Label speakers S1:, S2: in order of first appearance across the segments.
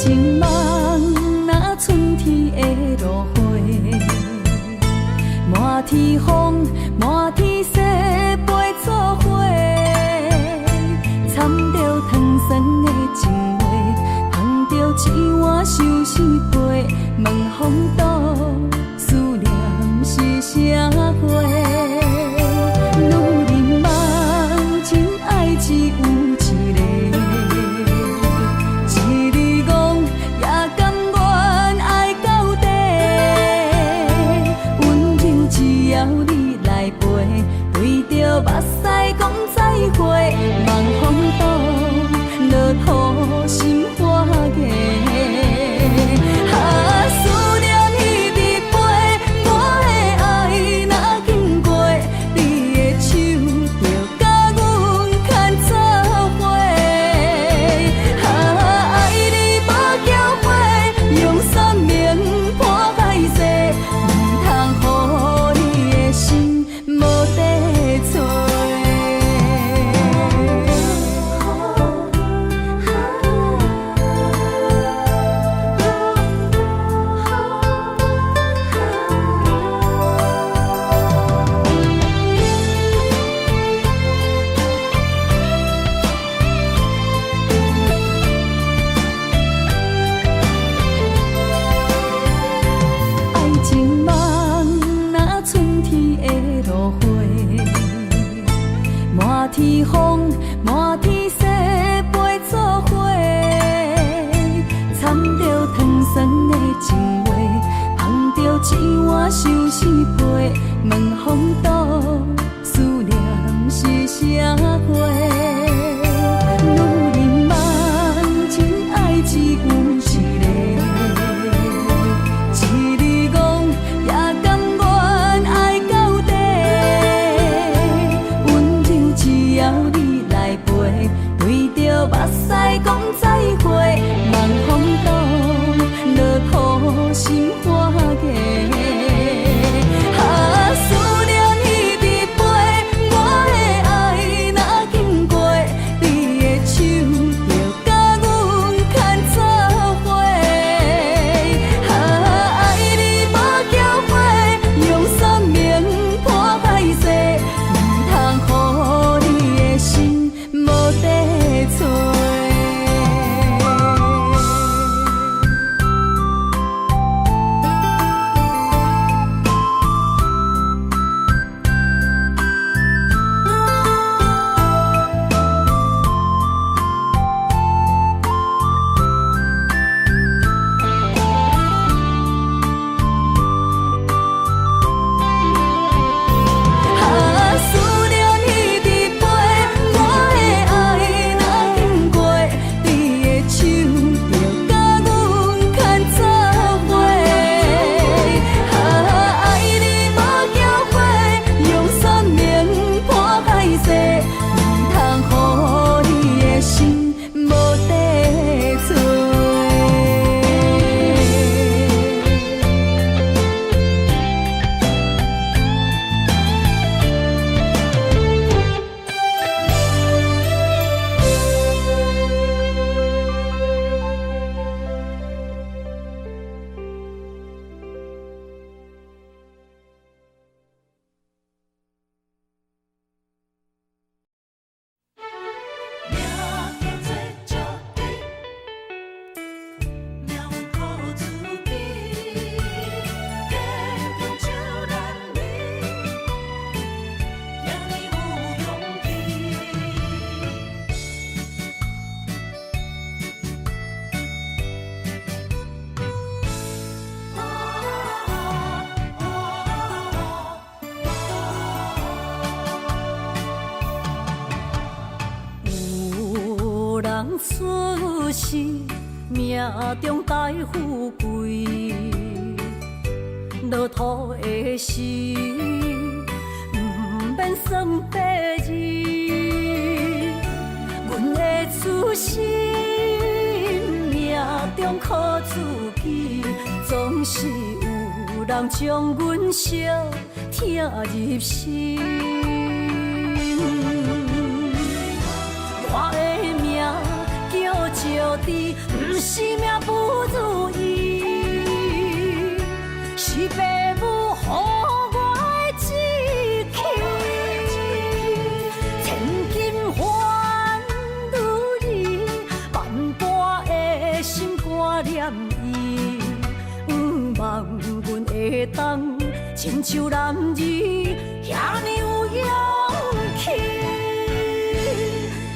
S1: 情梦若春天的落花，满天风，满天雪，陪作伙，掺着糖酸的情话，捧着一碗相思杯，问风度思念是啥货？女人梦真爱只有一个，一字讲也甘愿爱到底，温柔只要你来陪，对着目屎讲再会，望风度落雨心花芽。思念彼日飞，我的爱若经过，你的手就甲阮牵做伙。爱你无缴费，用生命破海誓，唔通予你的心无地找。爱情梦若春天的落花，满天风，满天雪，陪作伙，掺着糖酸的情话，捧着一碗相思杯，问风度思念是啥货？女人梦真爱只有一个，一字讲也甘愿爱到底，温柔只要你来陪，对着目屎讲再会，望风度落雨心花芽。思念彼日飞，我的爱若经过，你的手就甲阮牵做伙。爱你无缴费，用生命破海誓，唔通予你的心无地找。思念彼日飞，我的爱若经过，你的手就甲阮牵做伙。爱你无缴费，用生命破海誓，唔通予你的心无地找。有人出世，命中带富贵，落土的时，唔免算白字。阮的出身，命中靠自己，总是有人将阮惜疼入心。我的名叫石伫，不是命不如意，是父母予我的志气。千金换如意，万般的心挂念伊。望阮会当亲像男儿遐尼有勇气，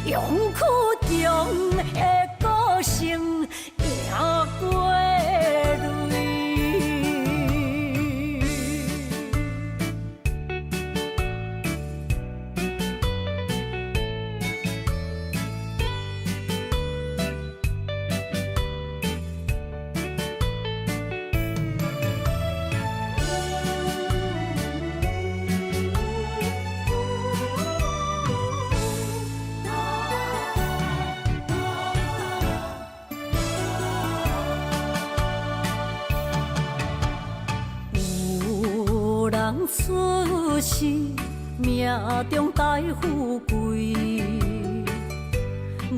S1: 勇气中的个性赢过泪。出世命中带富贵，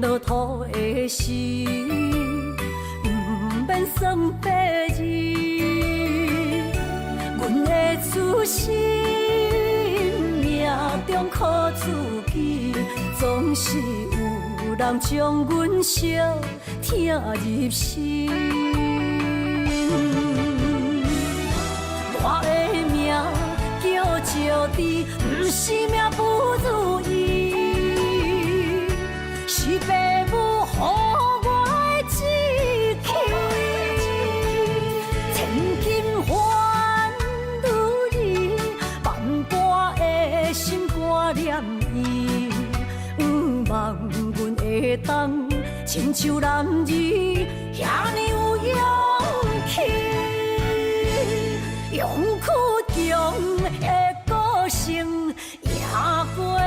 S1: 落土的时，不免算白字。阮的出身命中靠自己，总是有人将阮惜听入心。我的命叫石地，不是命不如意，是父母予我的志气。千金换如意，万般的心挂念伊。望阮会当亲像男儿遐尼有勇气。勇气中的个性赢过泪。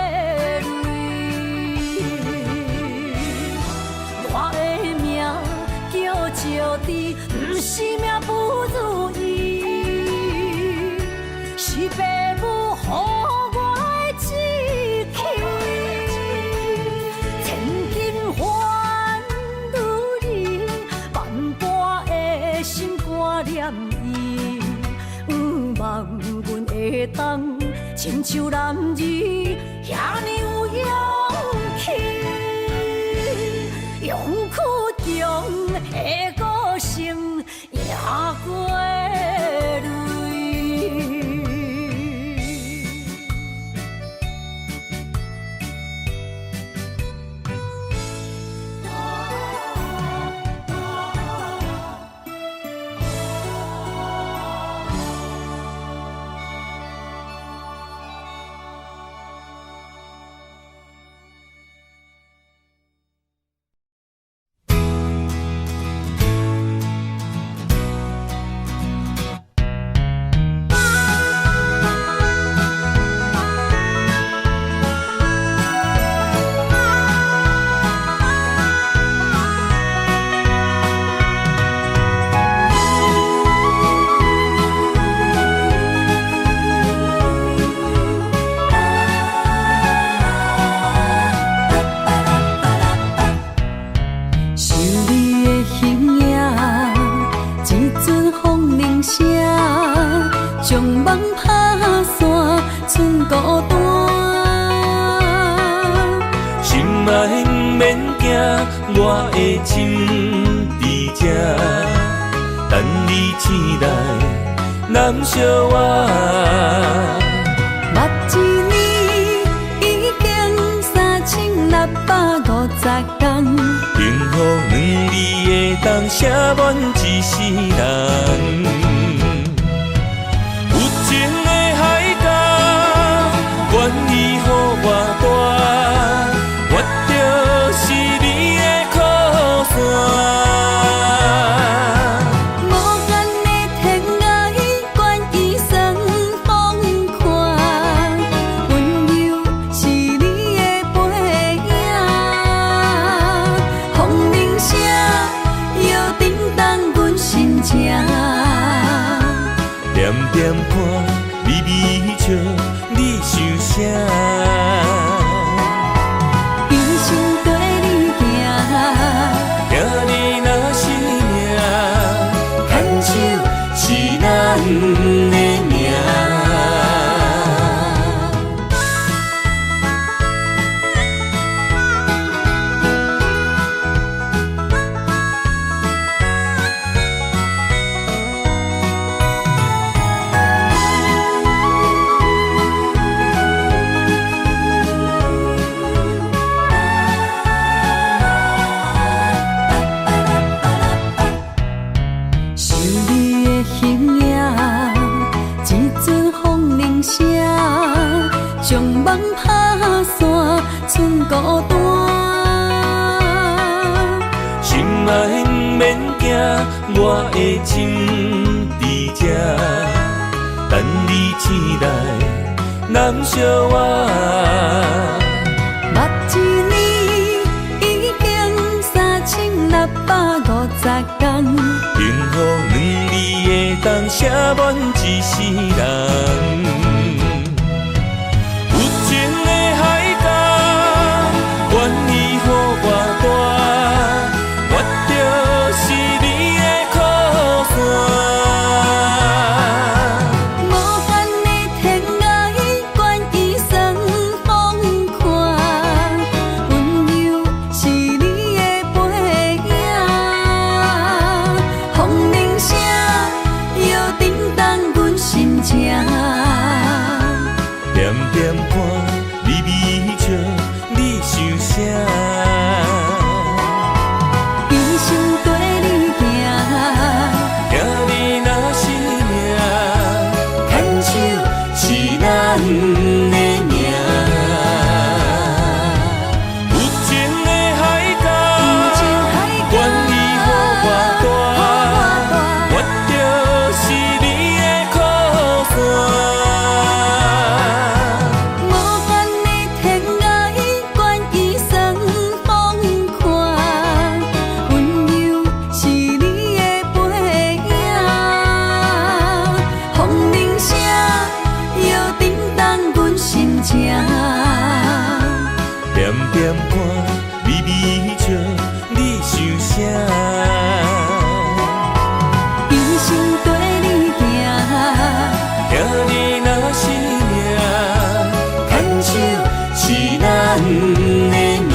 S1: 我的命叫石地，不是命不如意，是父母予我的志气。千金换如意，万般的心挂念伊。望阮会当亲像男儿遐尼有勇气，勇气中的个性赢过泪。将梦拍散，剩孤单。
S2: 心爱不免惊，我的心伫这，等你醒来，难相我。
S1: 目一年已经3650天，
S2: 幸福两字会当写满一世人。情的海角，愿意予我带，我就是你的靠山。
S1: 无限的天涯，愿意算风看，温柔是你的背影。风铃声摇震动阮心情。
S2: 的名。
S1: 想你的形影，一阵风铃声，将梦打散，剩孤单。
S2: 心爱免惊，我的心伫这，等你醒来，难相偎。
S1: 目一年已经3650天，
S2: 幸福两字会当写满一世人。有情的海角，愿意予我带，我就是你的靠山。
S1: 无限的天涯，愿意算风看，温柔是你的背影。风铃声摇叮当阮心情，
S2: 点点看，微微笑，你想啥？
S1: 一生跟你行，
S2: 听你若是命，牵手是咱的名。有情的海角，愿意予我带，我就是你的靠山。
S1: 无限的天涯，愿意算风看，温柔是你的背影。风铃声摇叮当阮心情，
S2: 点点看，微微笑，你想啥？
S1: 一生跟你行，
S2: 听你若是命，牵手是咱的名。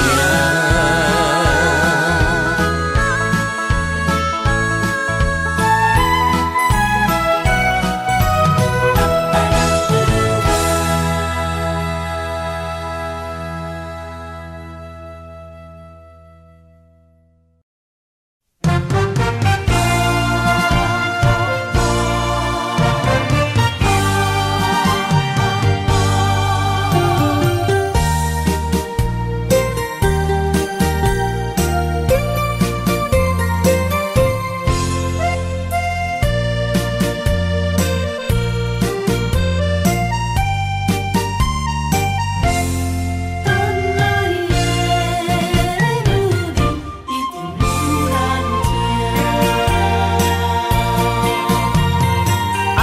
S2: 爱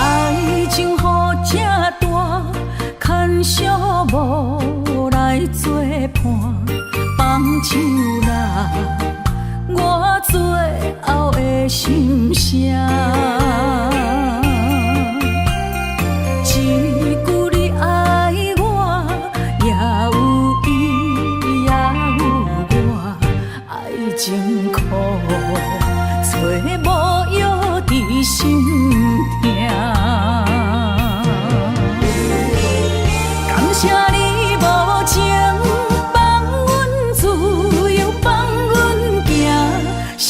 S2: 情好这大，牵手无来作伴，放手啦，我最后的心声。一句你爱我，也有伊也有我，爱情苦，找无药伫心痛。感谢你无情，放阮自由，放阮行，寂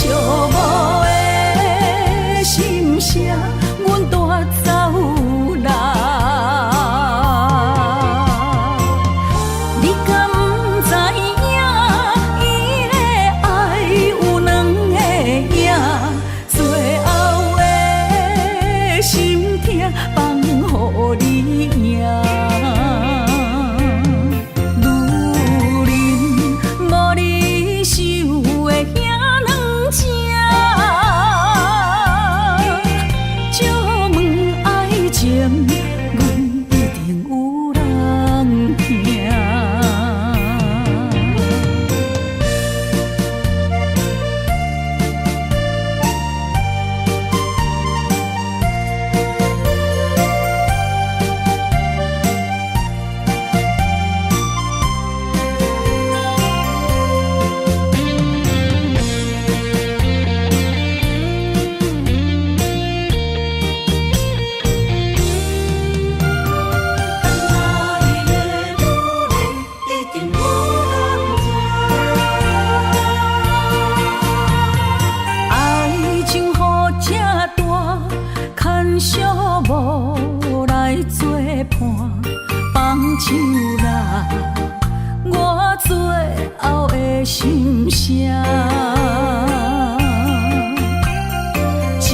S2: 心声。一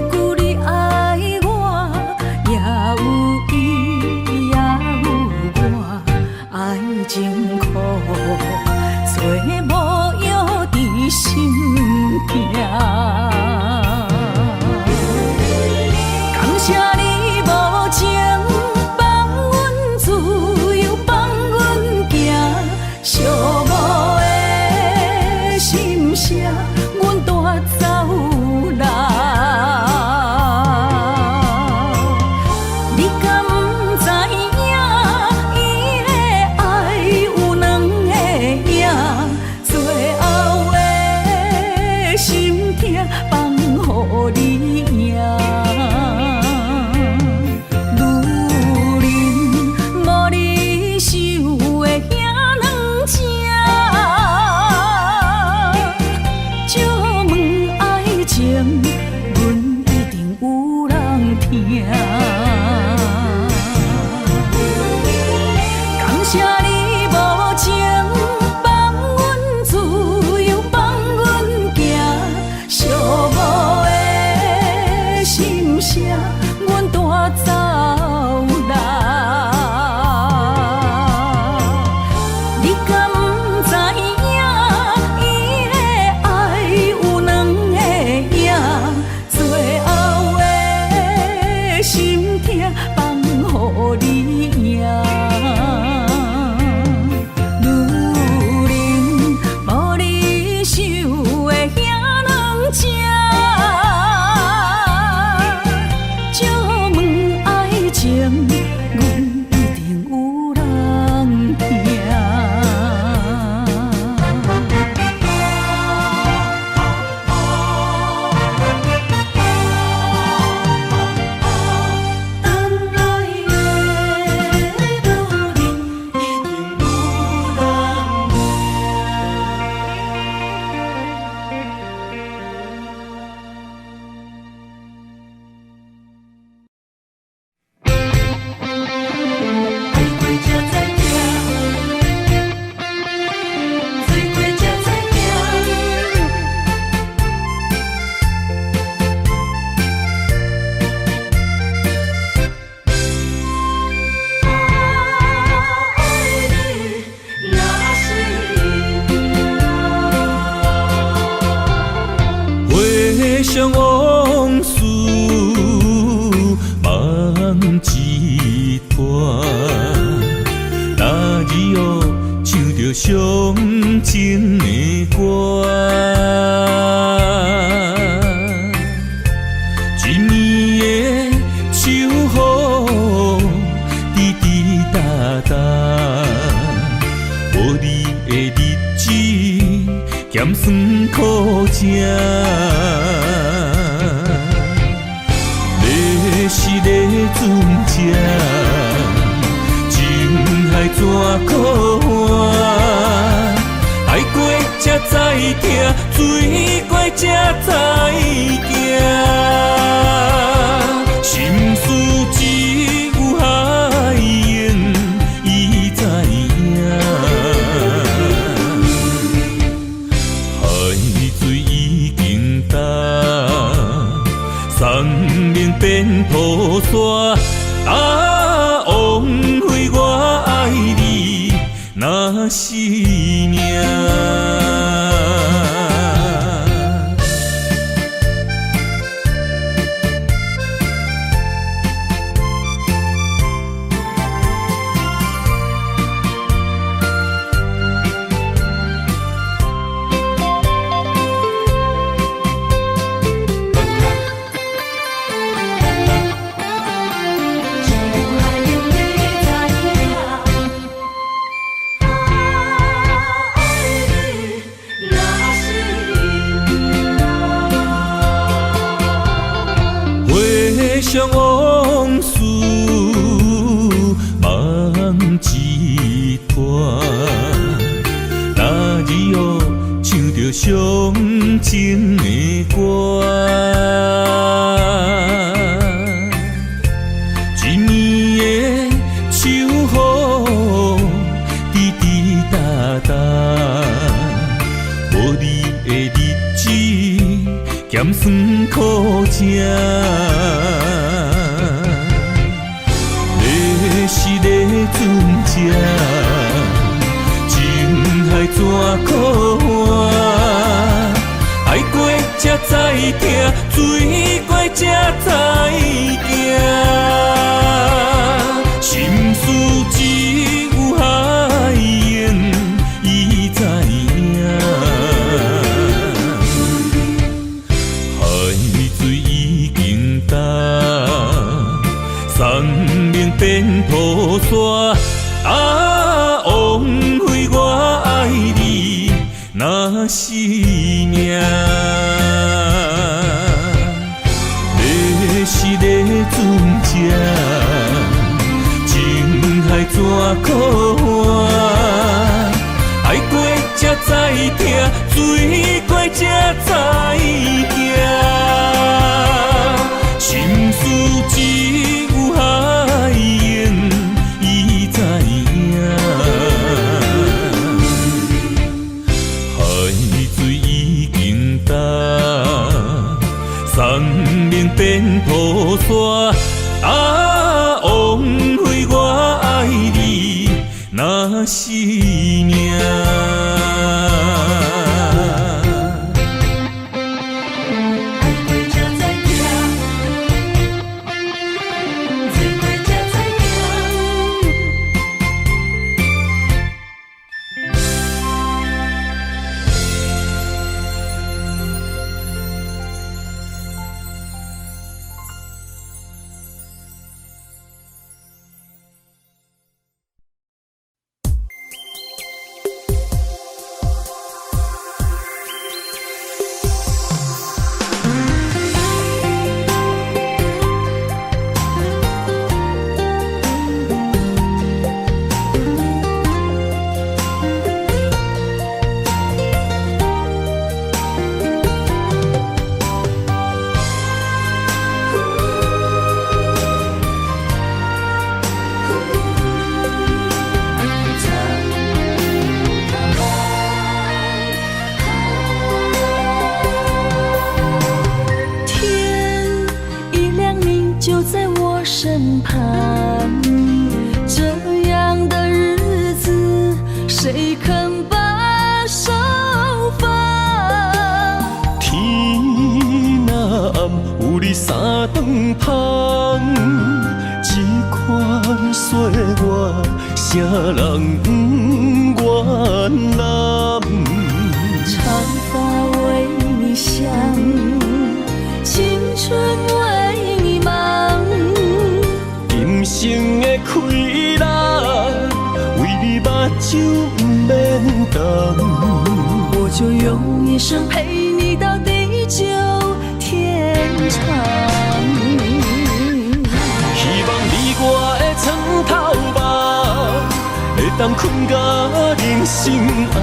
S2: 句你爱我，也有伊，也有我，爱情苦，做无药伫心痛。感谢你无情放阮自由，放阮行，寂寞的心声，阮带走人。你敢不知影，伊的爱有两个影，最后的心痛放予你赢。感谢你无情放阮自由，放阮行，寂寞的心声，阮带走人。你敢不知影，伊的爱有两个影，最后的心痛放予你赢。
S3: 想往事梦一段，那日后唱着伤情的歌，一暝的秋雨滴滴答答，无你的日子咸酸苦涩。是个船只，情海怎可换？爱过才知疼，水过才知行。心事只有海燕伊知影，海水已经干。送命变土沙，枉费我爱你那是命。想往事梦一段，那日后唱着伤情的歌，一暝的秋雨滴滴答答，咸酸苦涩。你是个船只，情海怎可换？爱过才知疼，水过才知行。心事只有海涌，伊知影。海水已经干，生命变土沙。啊，枉费我爱你那是命。你是个船只，情海怎可换？爱过才知疼，水过才知行。心事只有海涌，伊知影。海水已经干，生命变土沙。啊，枉费我爱你那是命。啥人不愿揽？
S2: 长发为你想，青春为你忙。
S4: 今生的快乐，为你目睭不免干。
S2: 我就用一生陪你到地久天长。
S4: 希望你我的床头梦，会当困到人生暗。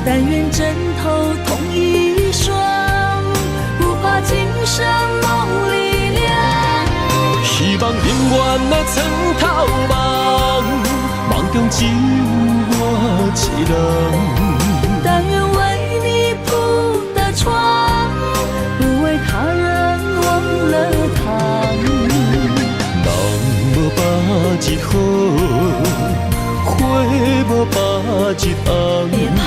S2: 但愿枕头同一双，不怕今生梦里凉。
S4: 希望永远的床头梦，梦中只有我一人。
S2: 但愿为你铺的床，不为他人忘了躺。
S4: 人无百日好，花无百日红。
S2: 别怕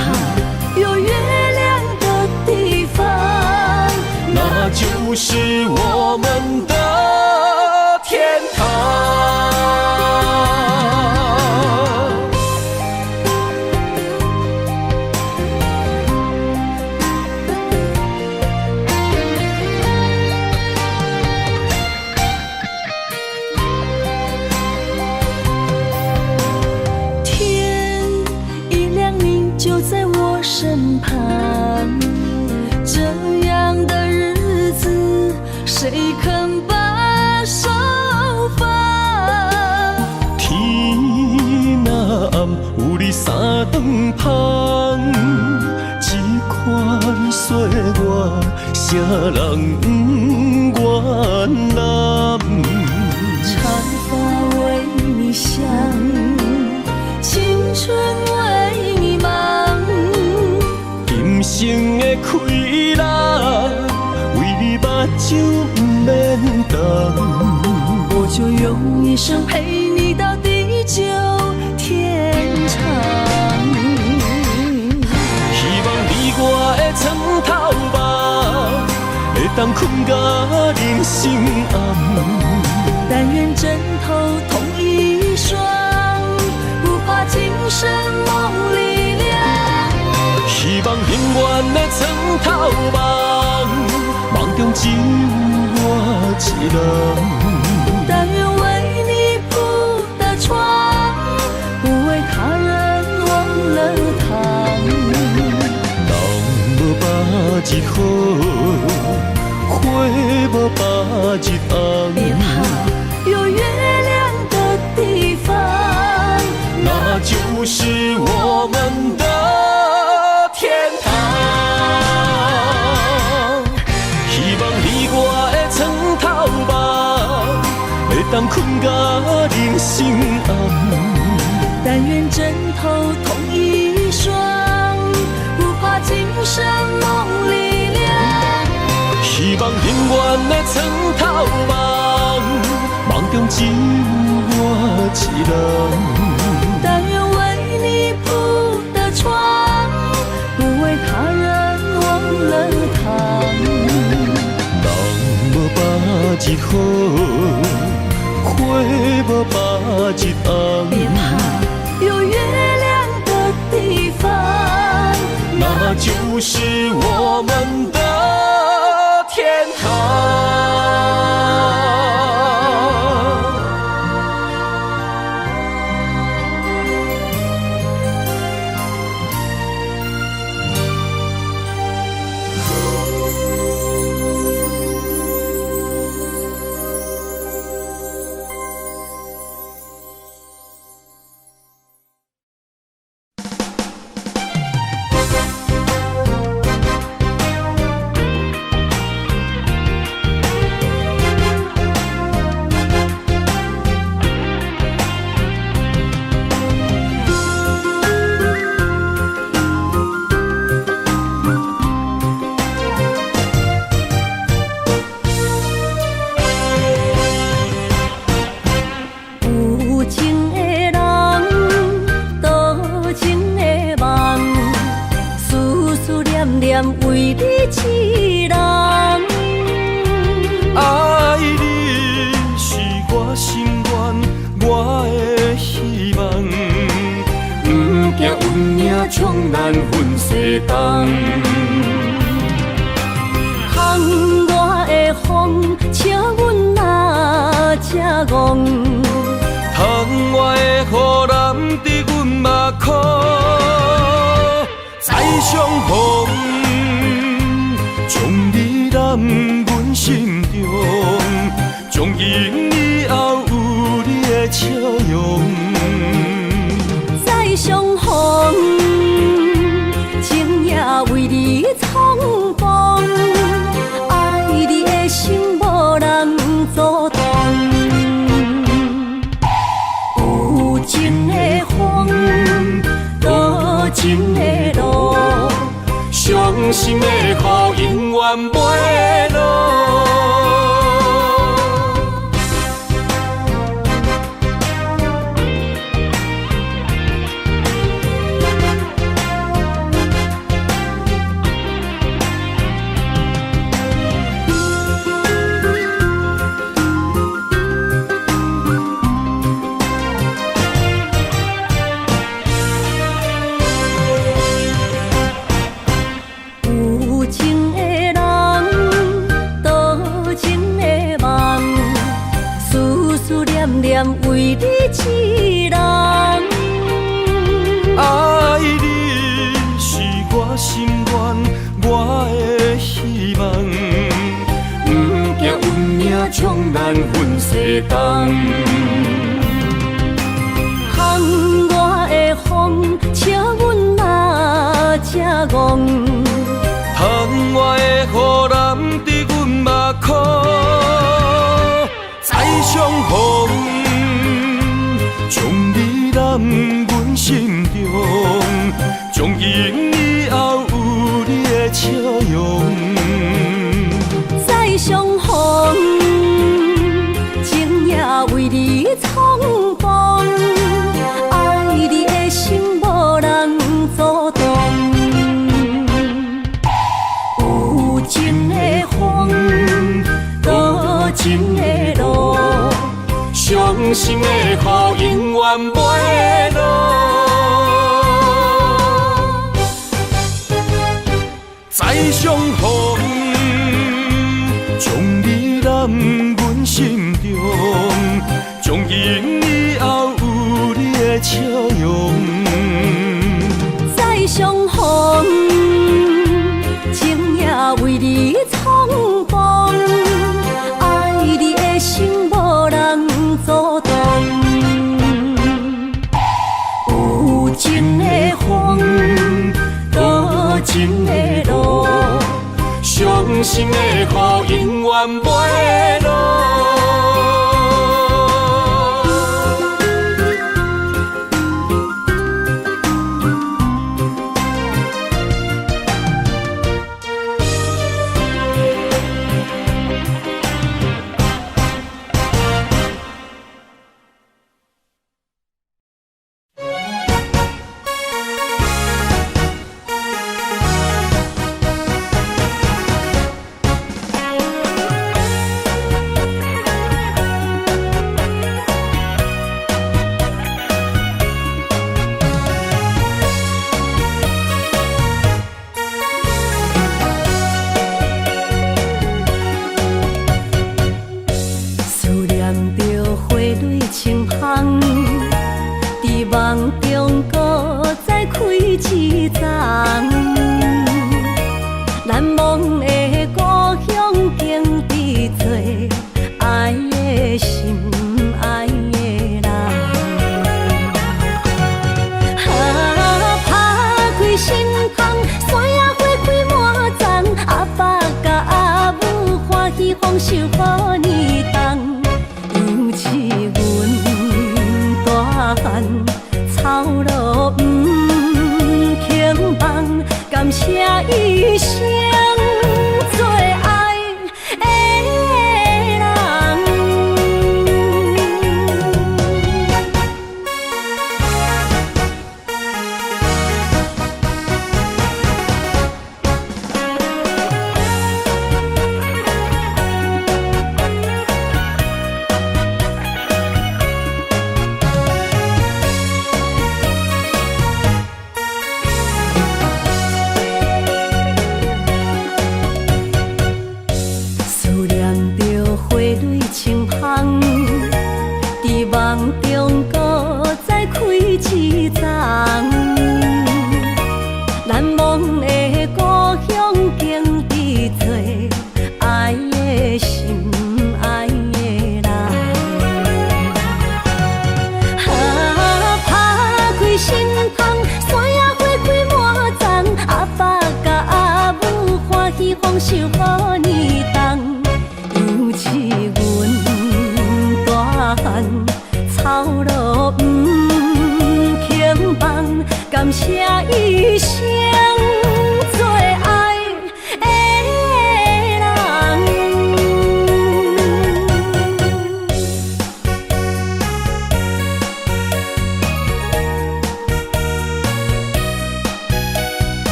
S2: 有月亮的地方，
S4: 那就是我们的天堂。
S2: 天一亮你就在我身旁，这样的日子谁肯把手放？
S4: 天若暗，有你三顿香，这款岁月，谁人不愿揽？
S2: 长发为你想，青春为你忙。
S4: 今生的快乐，就不免等。
S2: 我就用一生陪你到地久天长。
S4: 希望你我的床头梦，会当困甲人心暗。
S2: 但愿枕头同一双，不怕今生梦里凉。
S4: 希望永远的床头梦，梦中只有我一人。
S2: 但愿为你铺的床，不为他人忘了躺。
S4: 人无百日好，花无百日红。
S2: 别怕有月亮的地方，
S4: 那就是我们的天堂。希望你我的床头梦，会当困甲人心暗。
S2: 但愿枕头同一双，不怕今生梦里凉。
S4: 希望永远的床头梦，梦中只有我一人。
S2: 但愿为你铺的床，不为他人忘了躺。
S4: 人无百日好，花无百日红。
S2: 别怕有月亮的地方，
S4: 那就是我们的天堂。
S2: 为你痴人，
S4: 爱你是我心愿，我的希望。不惊运命冲咱分西东。
S2: 窗外的风笑阮哪只戆，
S4: 窗外的雨淋伫阮目眶。再相逢，将你揽阮心中，从今以后有你的笑容。
S2: 再相逢，情也为你冲动，爱你的心无人阻挡。有情的风，多情的路，伤心的雨永远袂落。为你痴人，
S4: 爱你是我心愿，我的希望。不惊运命冲咱分西东。
S2: 窗外的风笑阮哪只戆，
S4: 窗外的雨淋伫阮目眶。再相逢，将你揽阮心中，从今以后有你的笑容。
S2: 再相情的路，
S4: 伤心的雨永远袂落。再相逢，将你揽阮心中，从今以后有你的笑容。
S2: 再相逢，情也为你冲动，爱你的心无人阻挡。有情的风，多情的路，伤心的雨永远袂落。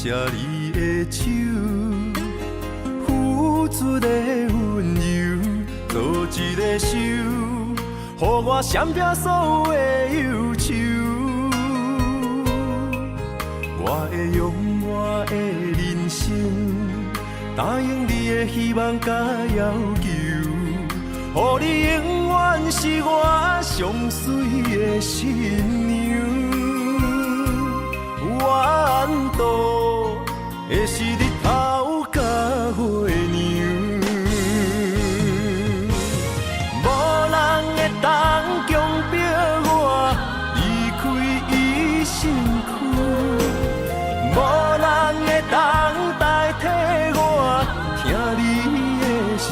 S4: 谢你的手，付出的温柔，做一个手，予我闪避所有的忧愁。我会用我的人生，答应你的希望甲要求，予你永远是我上水的新娘。缘途会是日头甲月亮，无人会当强迫我离开伊身躯，无人会当代替我听你的心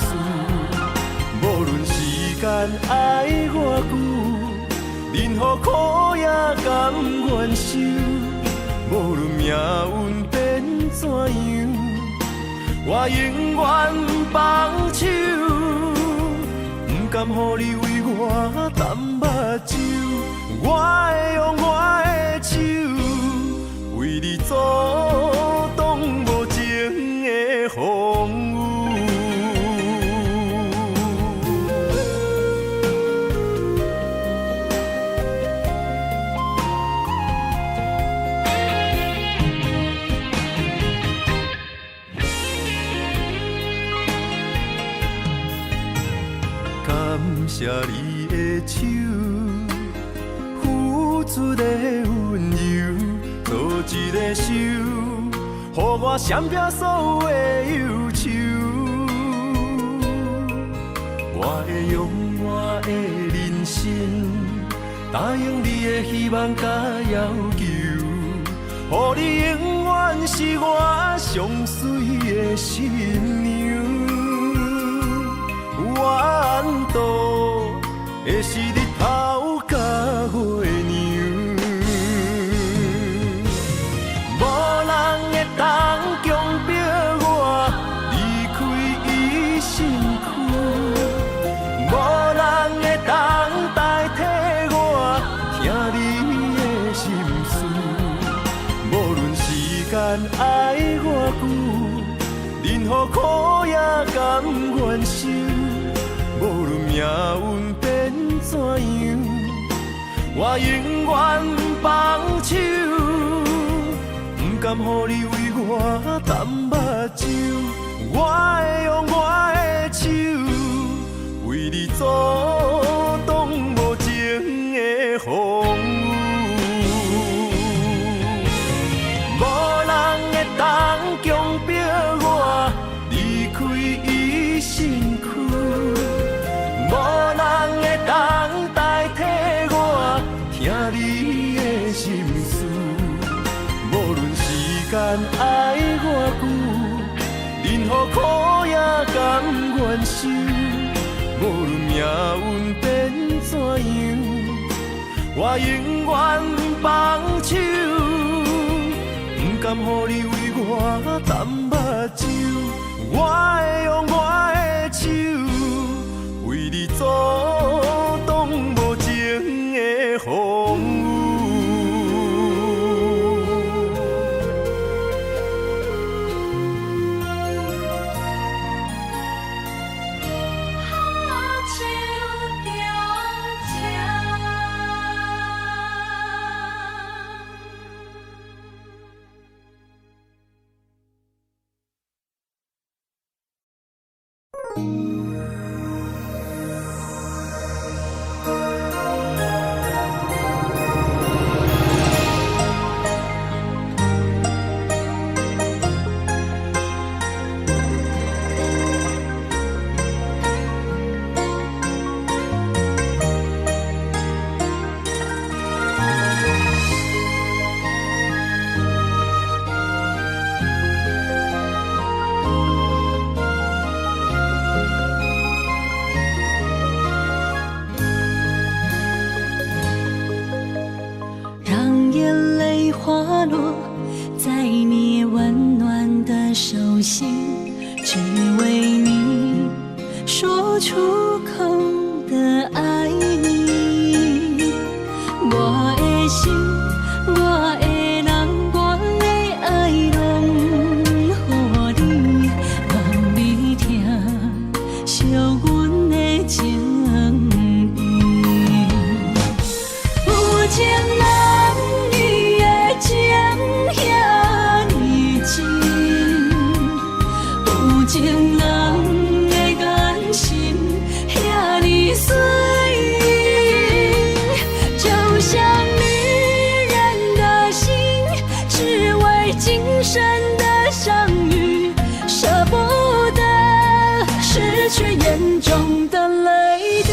S4: 事。无论时间爱我久，任何苦也甘愿受。无论命运变怎样，我永远放手，不甘予你为我淡目睭。我会用我的手，为你阻挡无情的风雨。感谢你的手，付出的温柔，做一个手，予我闪避所有的忧愁。我会用我的人生，答应你的希望甲要求，予你永远是我上水的新娘。缘途会是日头甲月亮，无人会当强迫我离开伊身躯，无人会当代替我听你的心事。无论时间爱我久，任何苦也甘愿受。无论命运变怎样，我永远放手，不甘予你为我淡目睭。我会用我的手，为你阻挡无情的风雨。无人会当强迫我离开伊身躯，无人会当代替我听你的心事。无论时间爱我久，任何苦也甘愿受。无论命运变怎样，我永远放手，不甘予你为我淡目睭。我会用我的手，为你阻挡无情的风雨。
S2: 心，只为你说出口的爱你。我的心，我的人，我的爱情人的眼神遐尼水，就像女人的心，只为今生的相遇，舍不得失去眼中的泪滴。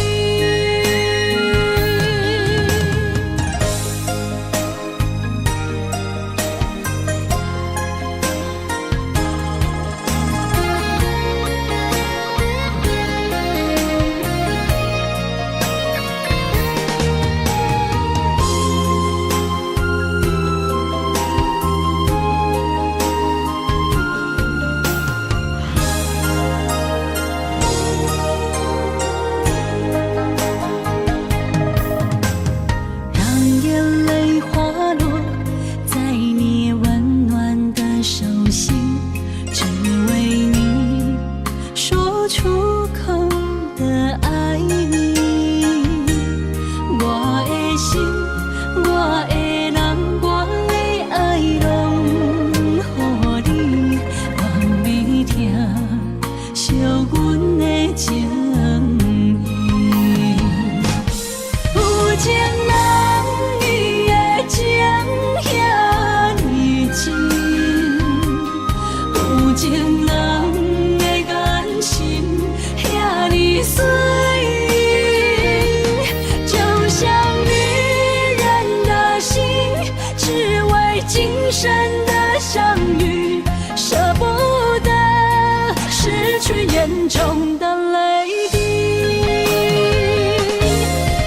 S2: 眼中的泪滴，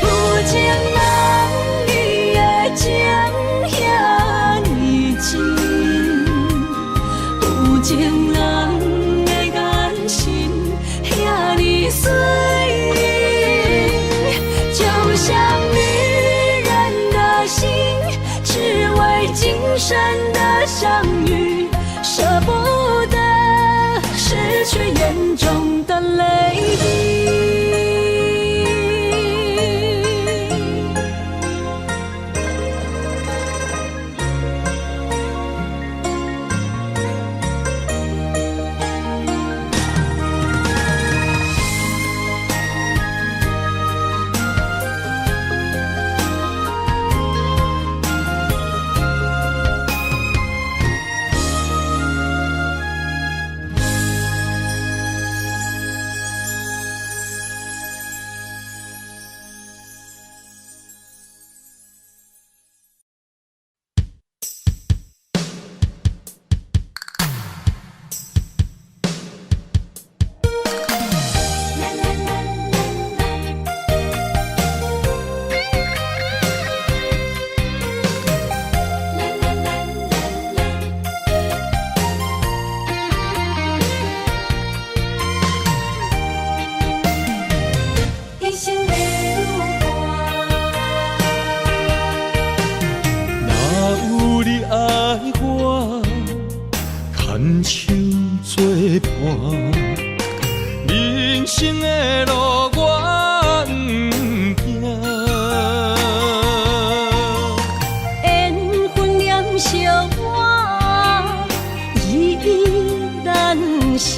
S2: 有情人你的情遐尼真，有情人的眼神遐尼水，就像女人的心，只为今生的相遇，舍不得失去眼中的泪滴。
S4: 人生的路我不行，
S2: 缘分念惜我依依难舍，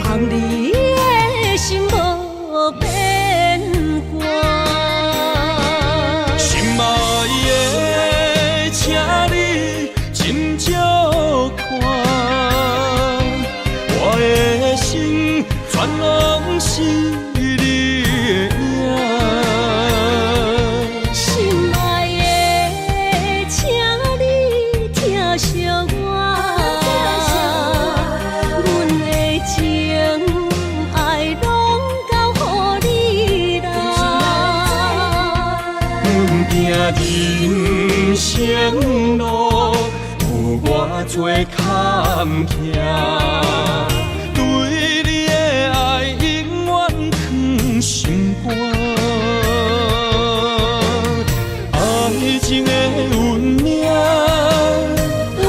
S2: 望你的心无变化。
S4: 心爱的，请你斟酌看。全拢是你的影，
S2: 心爱的，请你疼惜我，阮的情爱拢交予你啦。
S4: 阮行人生路有偌多坎坷。心肝，爱情的运命，
S2: 有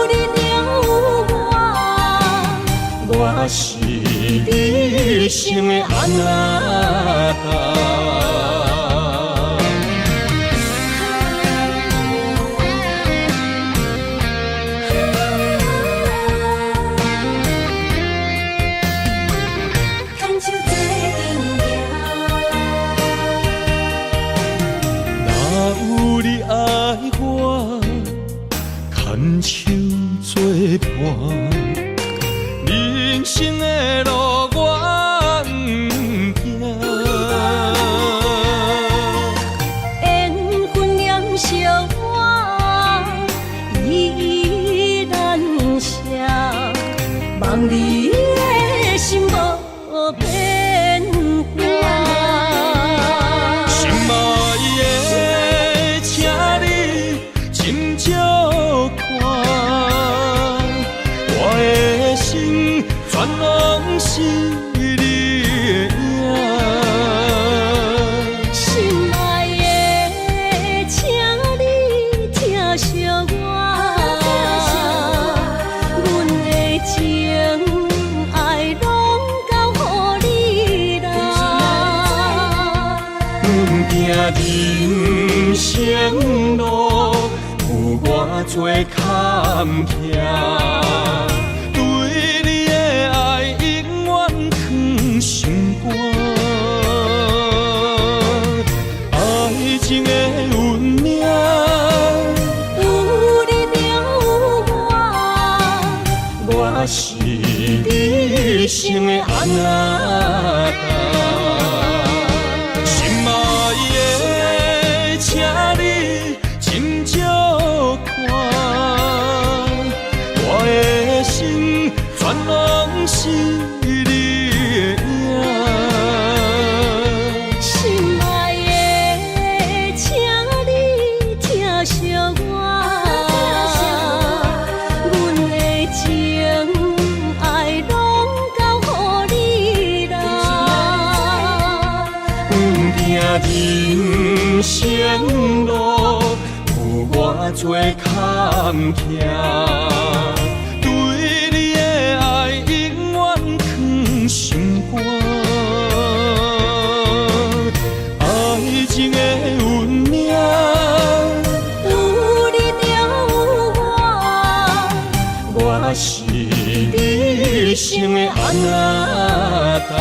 S2: 你了有我，
S4: 我是你生的安那达。
S3: 作伴。人生的路我不行，
S2: 缘分念惜我依然写，望你的心无变卦。
S3: 心爱的，请你斟酌看，我的心全拢是你的影。
S2: 心爱的，请你疼惜我，阮的情爱拢交予你啦。
S3: 阮行人生路，有偌多坎坷，对你的爱永远藏心肝。爱情的运命，
S2: 有你就有我是
S3: 你生的安那达。心爱的，请你斟酌看，我的心全拢是你的影。
S2: 心爱的，请你疼惜我，阮的情爱拢交予你啦。
S3: 阮行人生路，有偌多坎坷，对你的爱永远藏心肝。爱情的运命，
S2: 有你就有我是
S3: 你生的安那达。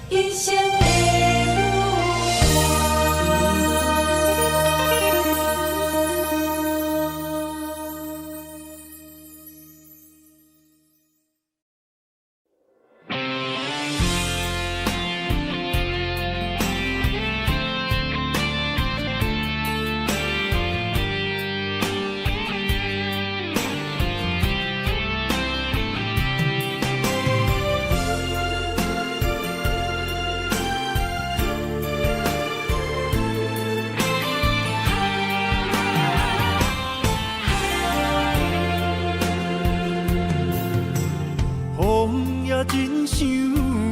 S2: 一生的
S4: 风也真生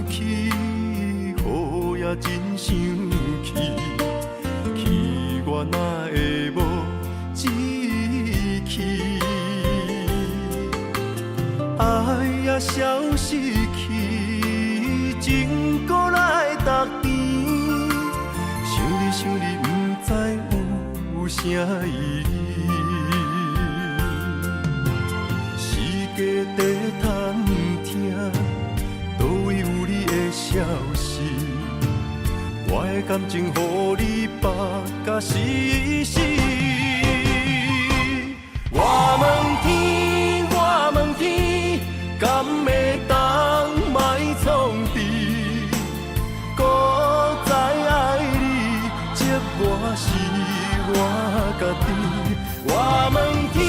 S4: 气，雨也真生气，气我哪会无志气？爱也消失去，情搁来逐甜。想你不知有啥意义。世界在探听，倒位有你的消息？我的感情，予你绑甲死死。我问天，我问天，敢会当莫创治？搁再爱你，责我是我家己。我问天，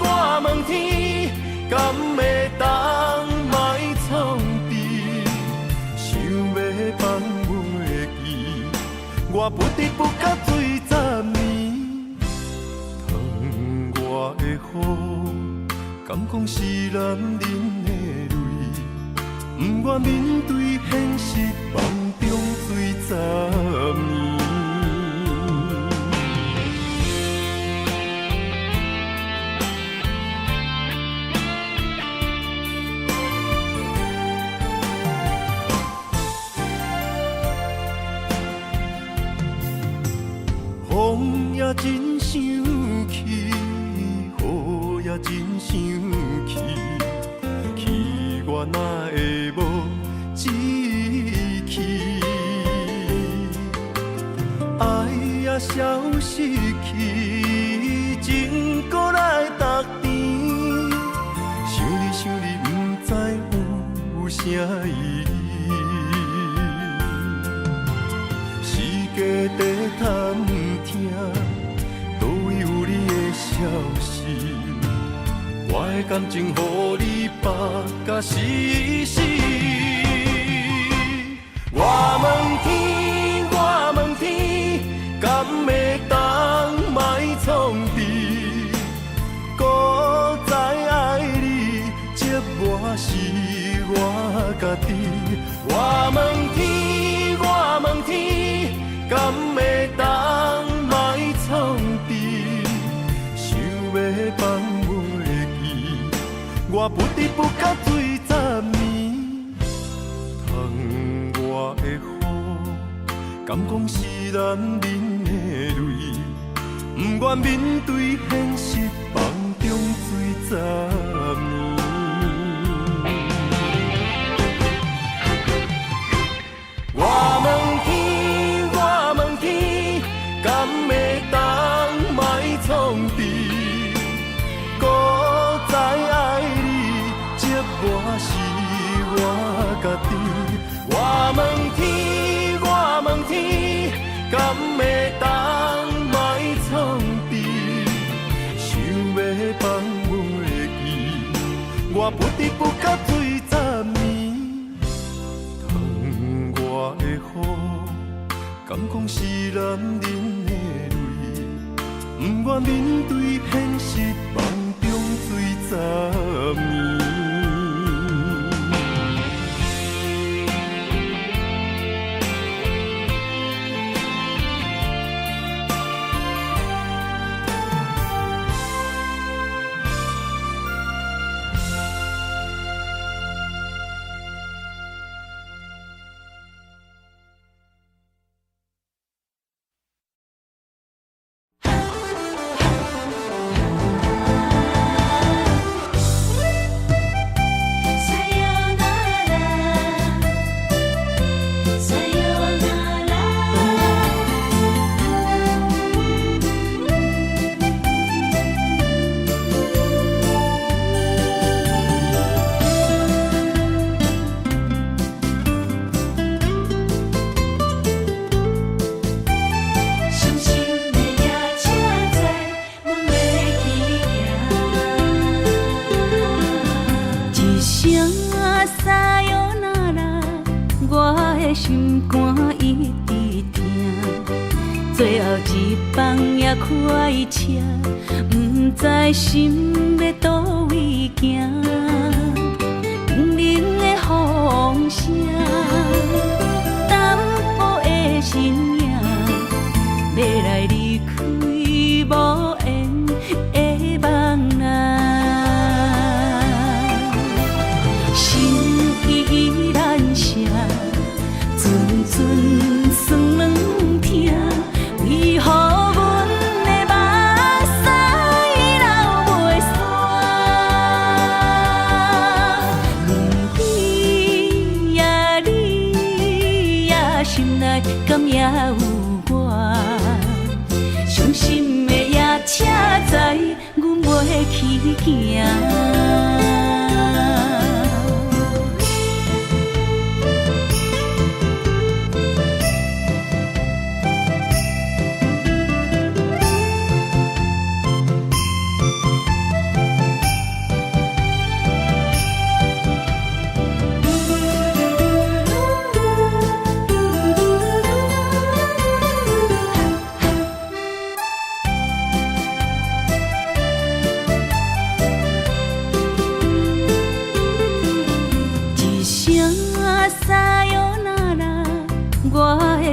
S4: 我问天，敢会当莫创治？想要放袂记，我不得不甲水10年。疼我的雨，敢讲是男人的泪？不愿面对现实，梦中水10年。风也真生气，雨也真生气，气我哪会无志气？失去，情搁来踏甜。想你想你，不知有啥意义。世界地探听，倒位有你的消息？我的感情，予你绑甲死死。我问天，我问天，敢会当莫创治？搁再爱你，折磨是我家己。我问天，我问天，敢会当莫创治？想要放袂记，我不得不甲水十年。我的雨，敢讲是男人的泪，不愿面对现实，梦中水十年。我问天，我问天，敢会当莫创治？搁再爱你，折磨是我家己。我问天，我问天，敢会当莫创治？想要放袂记，我不得不甲水十年。疼我的雨，敢讲是男人的泪，不愿面对现实，梦中水十年。
S2: 心肝一直疼，最后一放也开车，不知心要倒位行。冷冷的风声，淡薄的身影，要来离开无缘的梦啊。心依然舍。阵阵酸软疼，为何阮的目屎流袂煞？问你呀，你呀，心内敢也有我？伤心的夜车载，阮袂去行。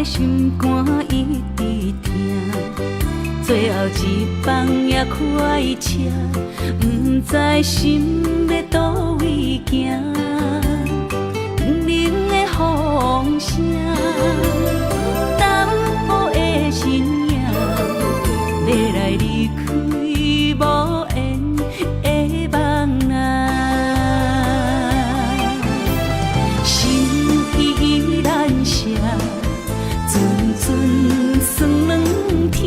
S2: 心肝一直疼，最后一放也开车，不知心要倒位行。冷冷的风声，淡薄的身影，要来离开无缘的梦啊。心依然舍。阵阵酸软疼，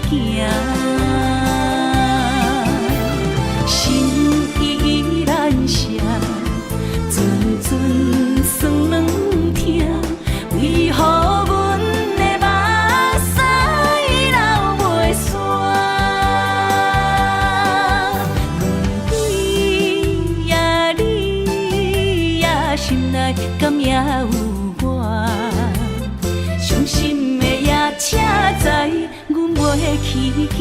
S2: 行，心依然写，阵阵酸软痛，为何阮的目屎流袂煞？问你呀，你呀，心内敢也有我？伤心的夜车载，阮袂去行。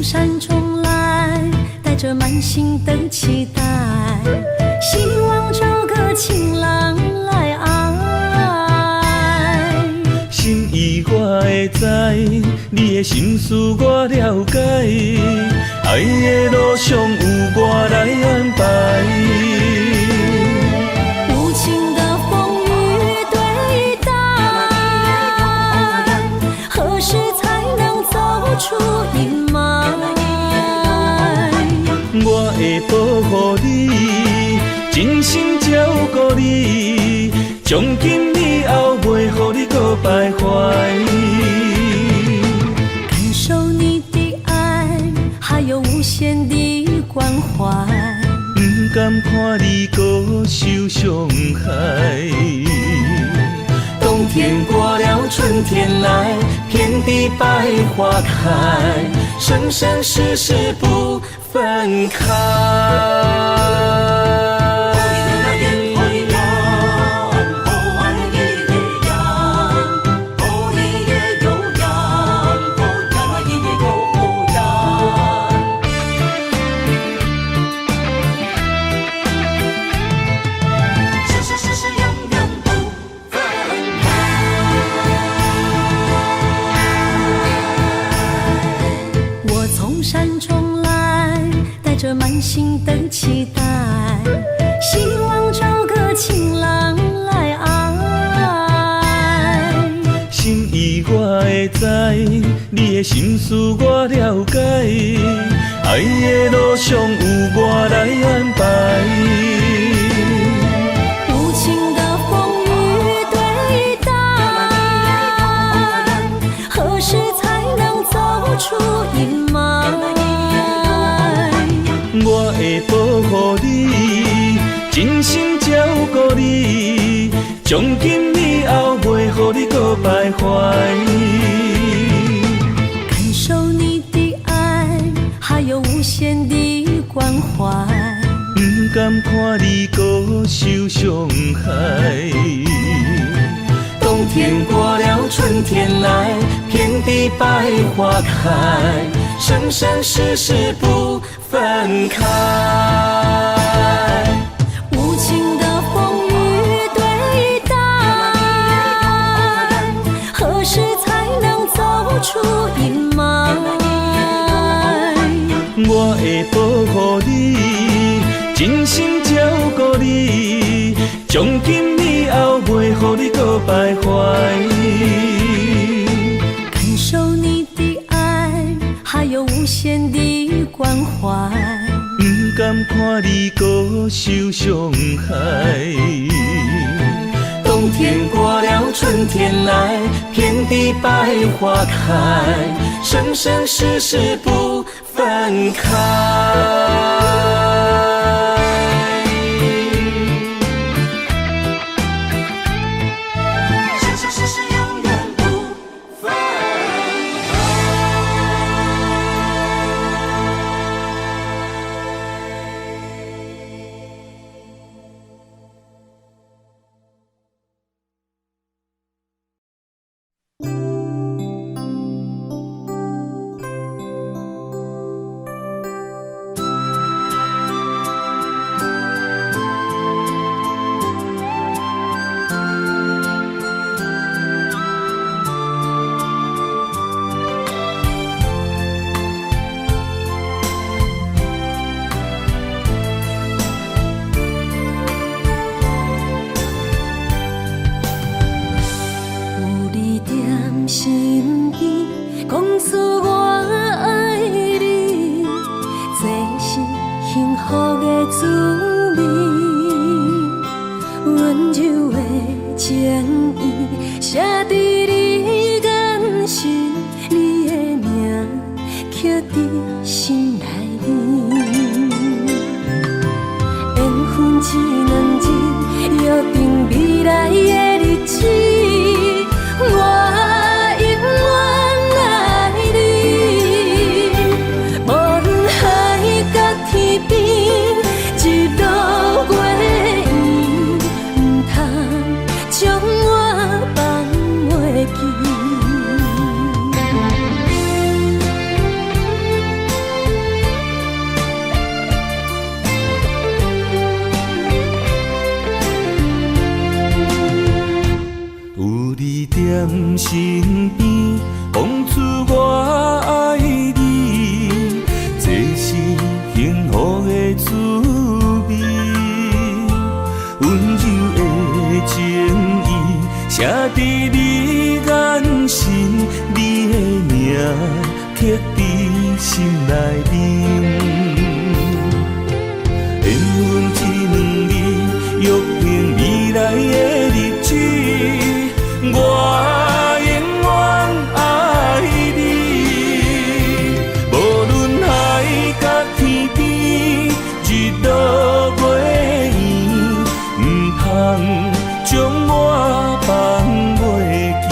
S1: 山中来，带着满心的期待，希望找个情郎来爱。
S3: 心意我会知，你的心思我了解，爱的路上有我来安排。
S1: 无情的风雨对待，何时才能走出阴霾？
S3: 我会保护你，真心照顾你，从今以后袂予你搁徘徊。
S1: 感受你的爱，还有无限的关怀，
S3: 不甘看你搁受伤害。冬天过了，春天来，遍地百花开，生生世世不分开。
S1: 山中来，带着满心的期待，希望找个情郎来爱。
S3: 心意我会知，你的心思我了解，爱的路上有我来安排。
S1: 无情的风雨对待，何时才能走出阴霾？
S3: 我会保护你，真心照顾你，从今以后袂予你搁徘徊。
S1: 感受你的爱，还有无限的关怀，
S3: 不甘看你搁受伤害。冬天过了，春天来，遍地百花开，生生世世不分开。
S1: 无情的风雨对待，何时才能走出阴霾？
S3: 我会保护你，真心照顾你，从今以后袂予你搁徘徊。
S1: 感受你的爱，还有无限的关怀，
S3: 不甘看你搁受伤害。冬天过了，春天来，遍地百花开，生生世世不分开。
S2: 刻在心内面。缘分只两字，约定未来的日子。我永远爱你，无论海角天边，一路过伊，唔通将我放袂记。
S3: 有你踮身边，讲出我爱你，这是幸福的滋味。温柔的情意，写在你眼神，你的名刻在心内面。缘分只两字，约定未来的日子。我永远爱你，无论海角天边，日落月圆，唔通将我放袂记。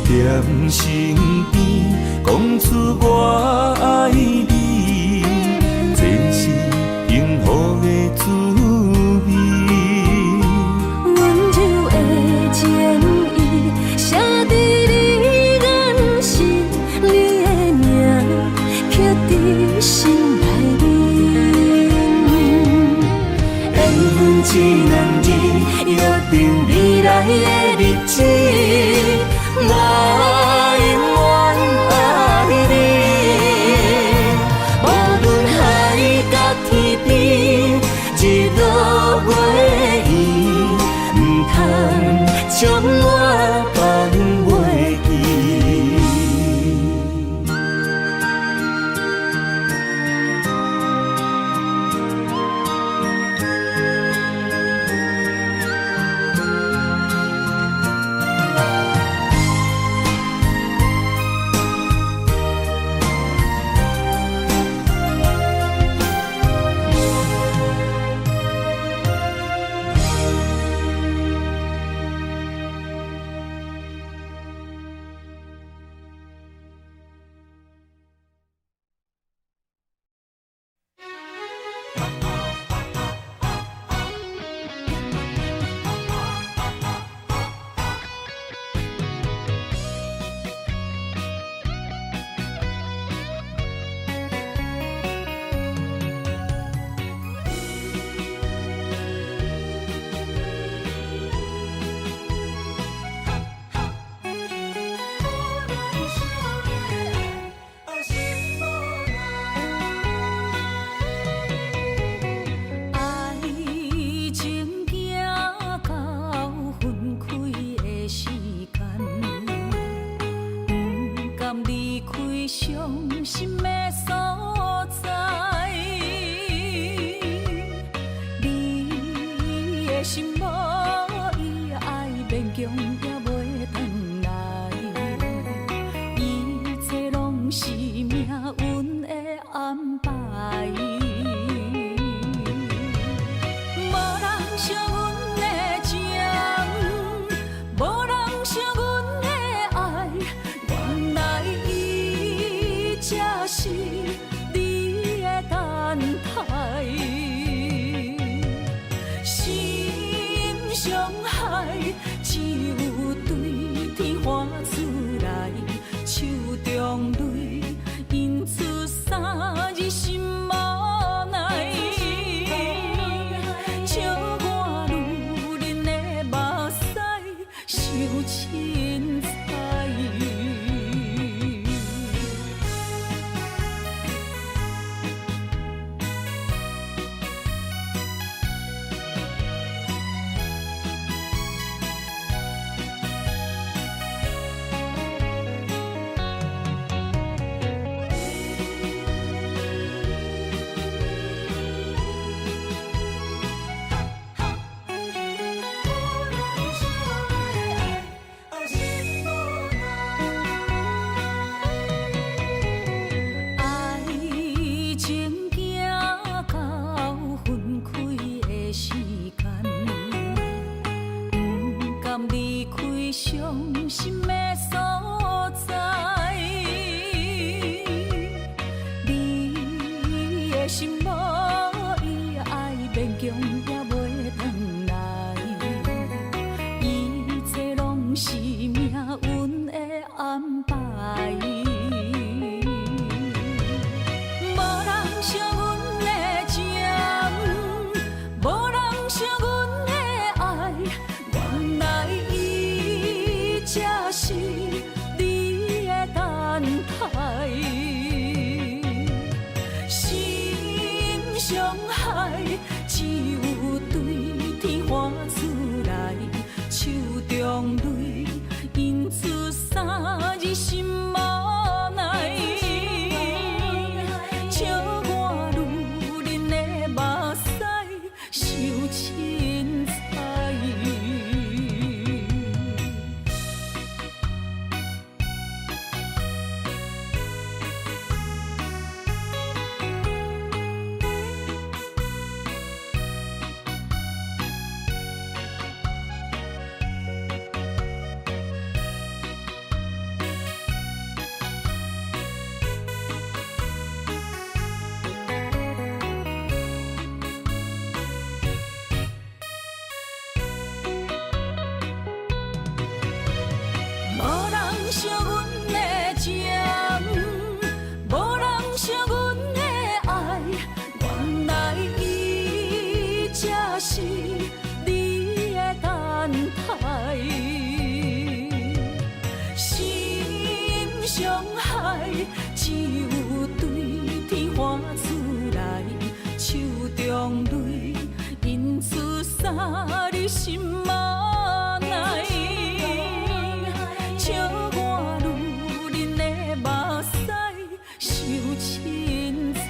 S3: 踮身边，讲出我爱你，这是幸福的滋味。
S2: 温柔的情意，写在你眼神，你的名刻在心内面。缘分只两字，约定未来的日子。我永远爱你，的心无伊爱勉强也袂转来，一切拢是命运的安排。无人惜阮的情，无人惜阮的爱，原来伊才是你的等待。心伤害只有对天发出来，手中泪印出三字心无奈。笑我女人的目屎受凊彩。无人惜阮的情，无人惜阮的爱，原来伊才是你的等待。心伤害只有对天发出来，手中泪印出三字心无奈。笑我女人的目屎受凊彩。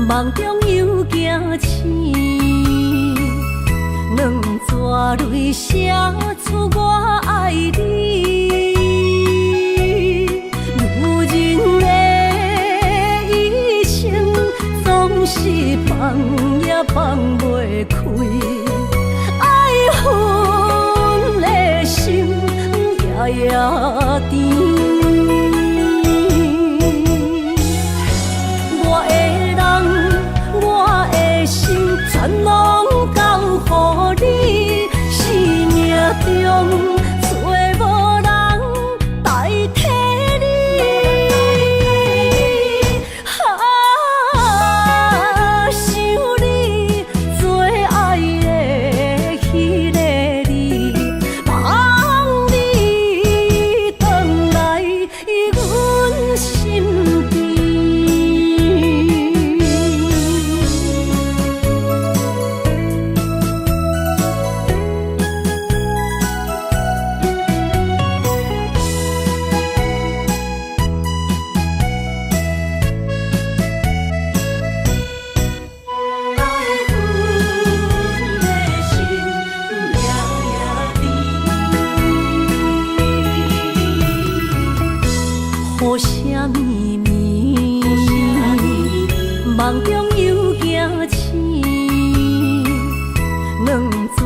S2: 梦中又惊醒，两纸泪写出我爱你。女人的一生总是放也放袂开，爱恨的心夜夜甜。全拢交予你，生命中找无人代替你。想你最爱的迄个你，望你回来阮身边。雨声绵绵，梦中又惊醒，两纸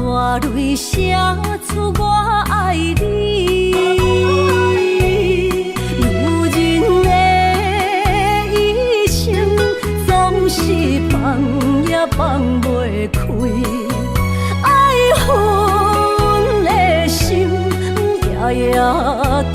S2: 泪写出我爱你。女人的一生总是放也放袂开，爱恨的心夜夜甜。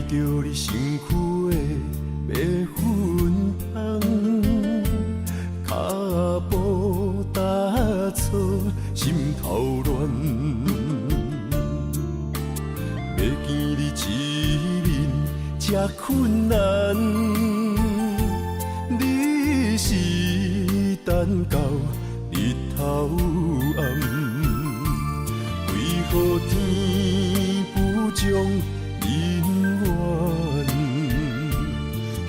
S4: 着你身躯的白粉红，脚步踏错，心头乱。要见你一面这困难，你是等到日头暗，为何天不将？人缘，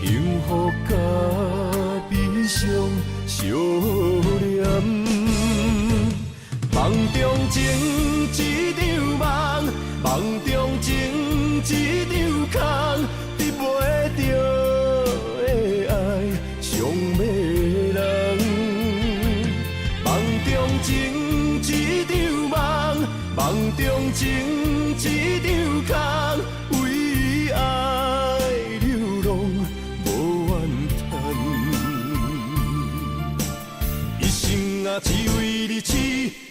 S4: 幸福甲悲伤相连，梦中情一场梦，梦中情一场空，得袂着的爱上迷人。梦中情一场梦，梦中情一场空。为爱流浪无怨叹，一生啊只为你痴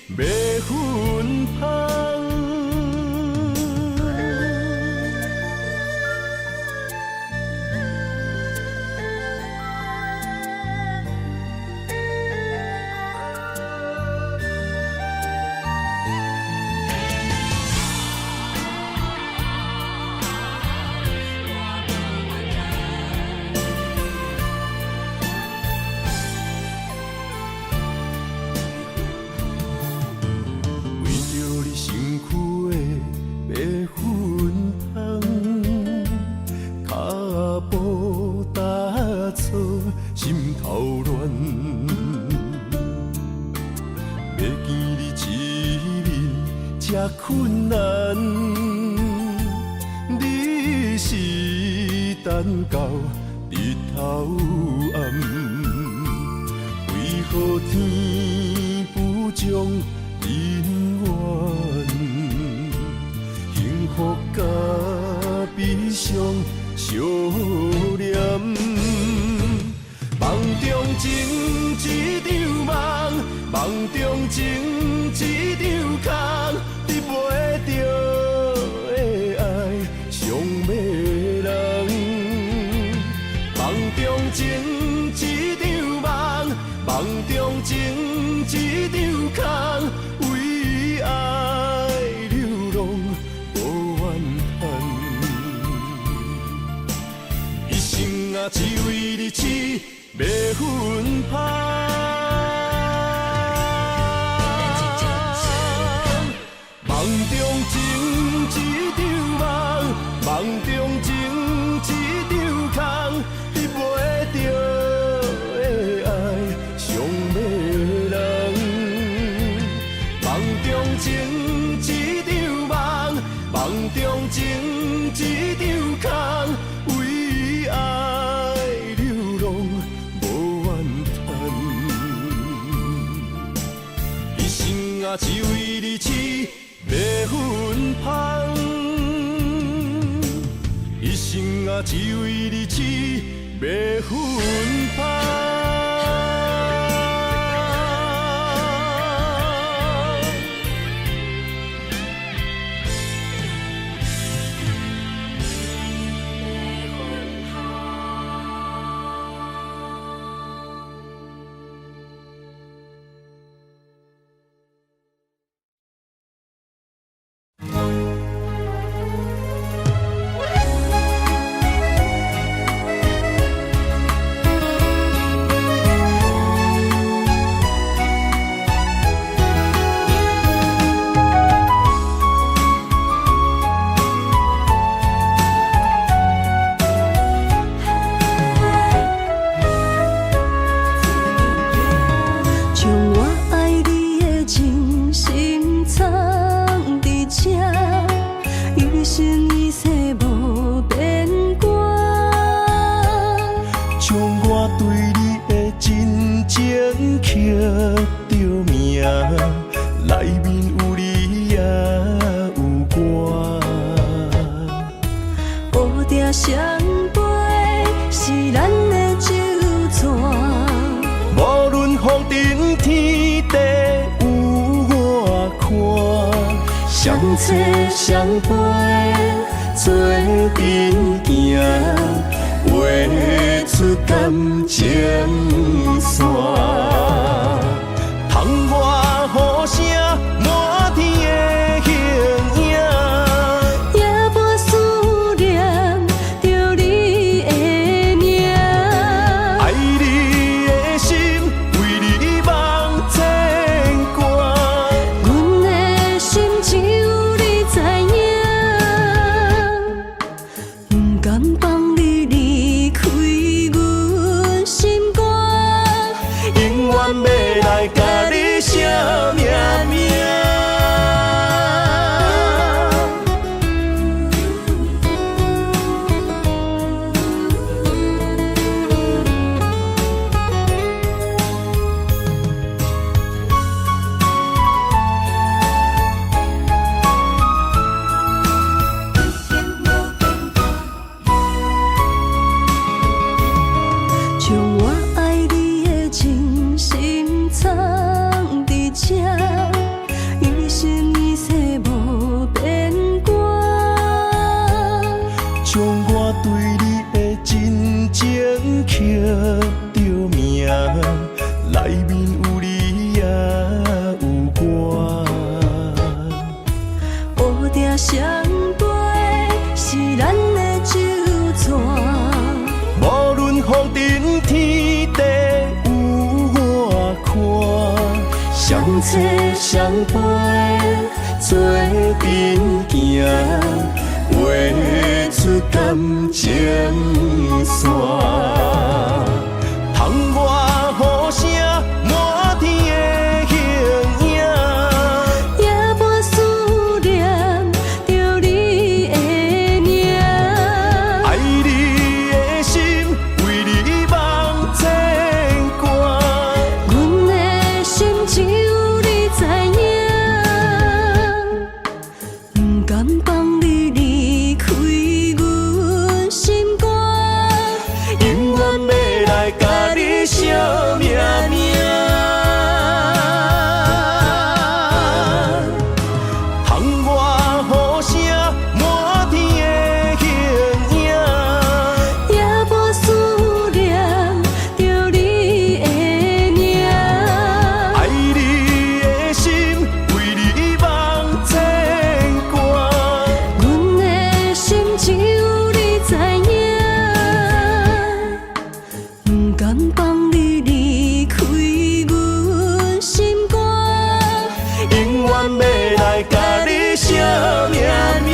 S4: 迷魂芳。心头乱，要见你一面这困难，你是等到日头暗，为何天不将人缘，幸福甲悲伤相连？梦中情一场梦，梦中情一场空，得袂着的爱上迷人。梦中情一场梦，梦中情一场空，为爱流浪无怨叹，一生啊只为你痴。迷魂芳，梦中情一场梦，梦中情一场空，得袂着的爱上迷人。梦中情一场梦，梦中情一场空，为爱流浪。啊，只为你痴迷魂芳，一生啊，只为你痴迷魂芳。你的真情刻着名，内面有你也有我。
S1: 乌蝶双飞是咱的酒泉，
S4: 无论风尘天地有我看，相切相陪做阵行，画出感情线。窗外雨声满天的形影，
S1: 夜半思念着你的名。
S4: 爱你的心为你梦牵挂，
S1: 阮的心只有你知影，不甘放你离开阮心肝，
S4: 永远要来甲你写命名。
S1: 将我爱你的情深藏伫这，一生一世无变卦。
S4: 将我对你的真情刻着名，内面有你也有我。
S1: 乌蝶双飞是咱的酒泉，
S4: 无论风尘天地有我看，相切相陪做阵行，画出感情线。窗外雨声满天的形影，
S1: 夜半思念着你的名。
S4: 爱你的心为你梦牵挂，
S1: 阮的心只有你知影，不甘放你离开阮心肝，
S4: 永远要来甲你写命名。窗外雨声满天的形影，
S1: 夜半思念着你的名。
S4: 爱你的心为你梦牵挂，
S1: 阮的心只有你知影，不甘放你离开阮心肝，
S4: 永远要来甲你写命名。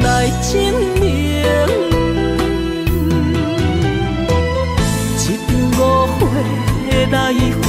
S2: 来证明，一场误会来分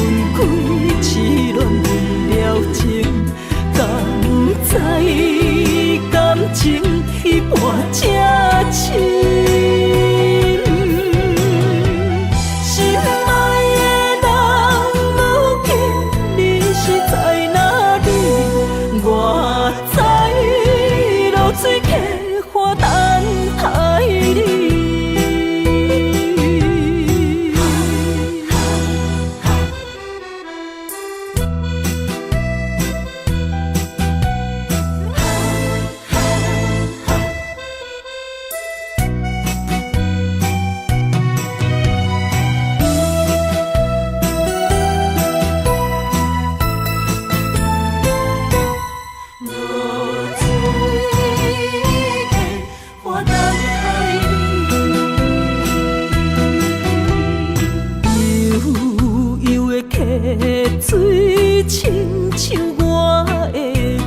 S2: 水，亲像我的泪，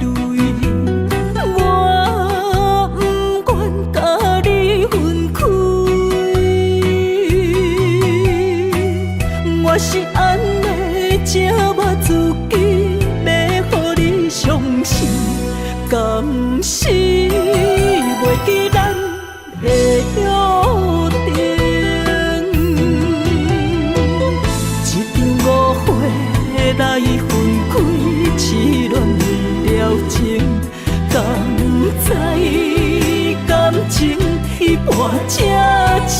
S2: 我不愿甲你分开。我是安尼这么自己，要予你伤心，甘是袂记咱的约定。一场误会来分开，痴恋了情，甘知感情一半才深。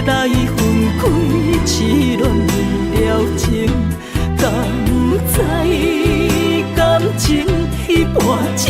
S2: 来分开，痴恋了情，甘知感情一半才